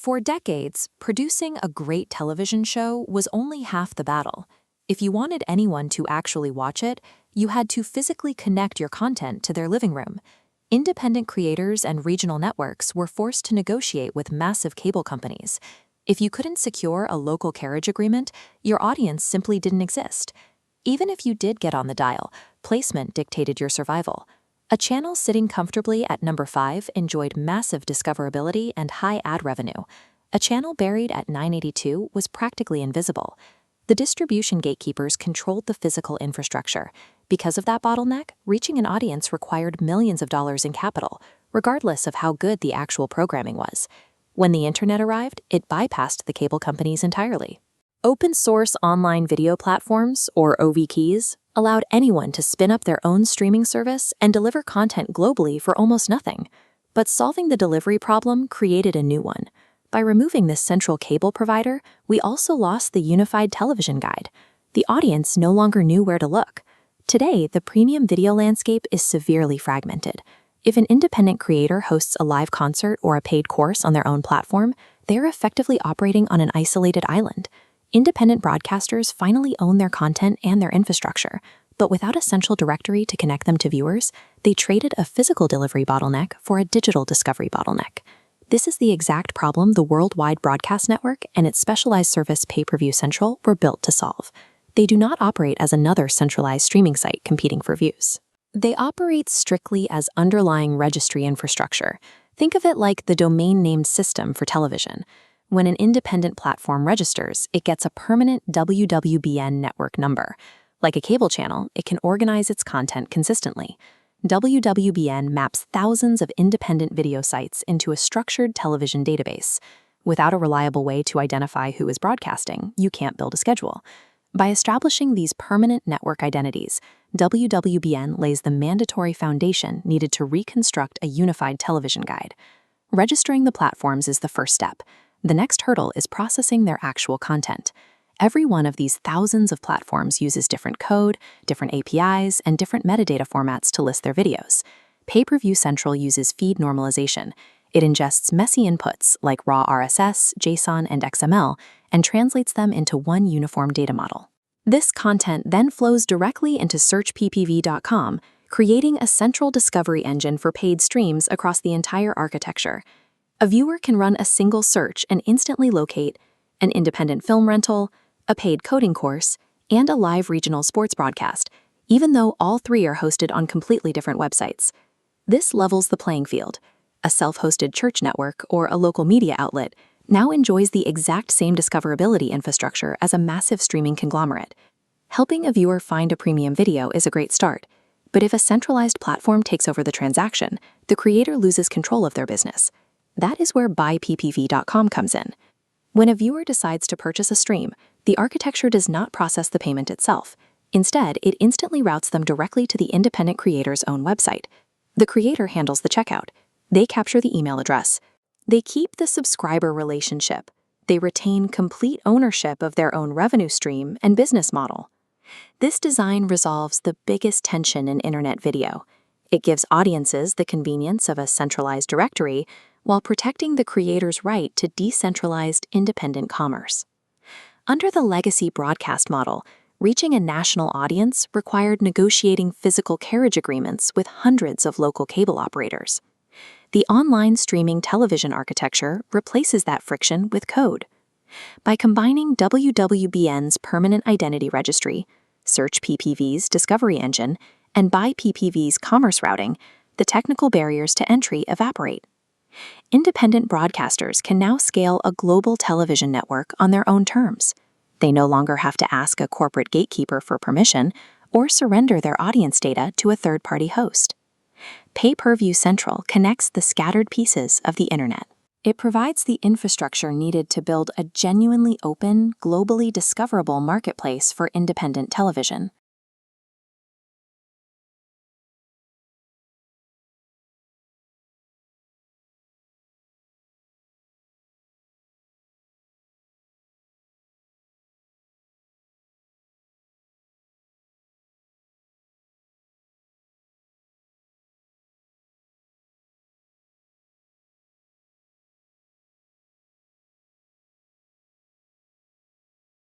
For decades, producing a great television show was only half the battle. If you wanted anyone to actually watch it, you had to physically connect your content to their living room. Independent creators and regional networks were forced to negotiate with massive cable companies. If you couldn't secure a local carriage agreement, your audience simply didn't exist. Even if you did get on the dial, placement dictated your survival. A channel sitting comfortably at number 5 enjoyed massive discoverability and high ad revenue. A channel buried at 982 was practically invisible. The distribution gatekeepers controlled the physical infrastructure. Because of that bottleneck, reaching an audience required millions of dollars in capital, regardless of how good the actual programming was. When the internet arrived, it bypassed the cable companies entirely. Open-source online video platforms, or OVKs, allowed anyone to spin up their own streaming service and deliver content globally for almost nothing. But solving the delivery problem created a new one. By removing this central cable provider, we also lost the unified television guide. The audience no longer knew where to look. Today, the premium video landscape is severely fragmented. If an independent creator hosts a live concert or a paid course on their own platform, they're effectively operating on an isolated island. Independent broadcasters finally own their content and their infrastructure, but without a central directory to connect them to viewers, they traded a physical delivery bottleneck for a digital discovery bottleneck. This is the exact problem the Worldwide Broadcast Network and its specialized service PPV Central were built to solve. They do not operate as another centralized streaming site competing for views. They operate strictly as underlying registry infrastructure. Think of it like the domain name system for television. When an independent platform registers, it gets a permanent WWBN network number. Like a cable channel, it can organize its content consistently. WWBN maps thousands of independent video sites into a structured television database. Without a reliable way to identify who is broadcasting, you can't build a schedule. By establishing these permanent network identities, WWBN lays the mandatory foundation needed to reconstruct a unified television guide. Registering the platforms is the first step. The next hurdle is processing their actual content. Every one of these thousands of platforms uses different code, different APIs, and different metadata formats to list their videos. PPV Central uses feed normalization. It ingests messy inputs like raw RSS, JSON, and XML and translates them into one uniform data model. This content then flows directly into SearchPPV.com, creating a central discovery engine for paid streams across the entire architecture. A viewer can run a single search and instantly locate an independent film rental, a paid coding course, and a live regional sports broadcast, even though all three are hosted on completely different websites. This levels the playing field. A self-hosted church network or a local media outlet now enjoys the exact same discoverability infrastructure as a massive streaming conglomerate. Helping a viewer find a premium video is a great start, but if a centralized platform takes over the transaction, the creator loses control of their business. That is where buyppv.com comes in. When a viewer decides to purchase a stream, the architecture does not process the payment itself. Instead, it instantly routes them directly to the independent creator's own website. The creator handles the checkout. They capture the email address. They keep the subscriber relationship. They retain complete ownership of their own revenue stream and business model. This design resolves the biggest tension in internet video. It gives audiences the convenience of a centralized directory while protecting the creator's right to decentralized, independent commerce. Under the legacy broadcast model, reaching a national audience required negotiating physical carriage agreements with hundreds of local cable operators. The online streaming television architecture replaces that friction with code. By combining WWBN's permanent identity registry, SearchPPV's discovery engine, and buyppv's commerce routing, the technical barriers to entry evaporate. Independent broadcasters can now scale a global television network on their own terms. They no longer have to ask a corporate gatekeeper for permission or surrender their audience data to a third-party host. PPV Central connects the scattered pieces of the internet. It provides the infrastructure needed to build a genuinely open, globally discoverable marketplace for independent television.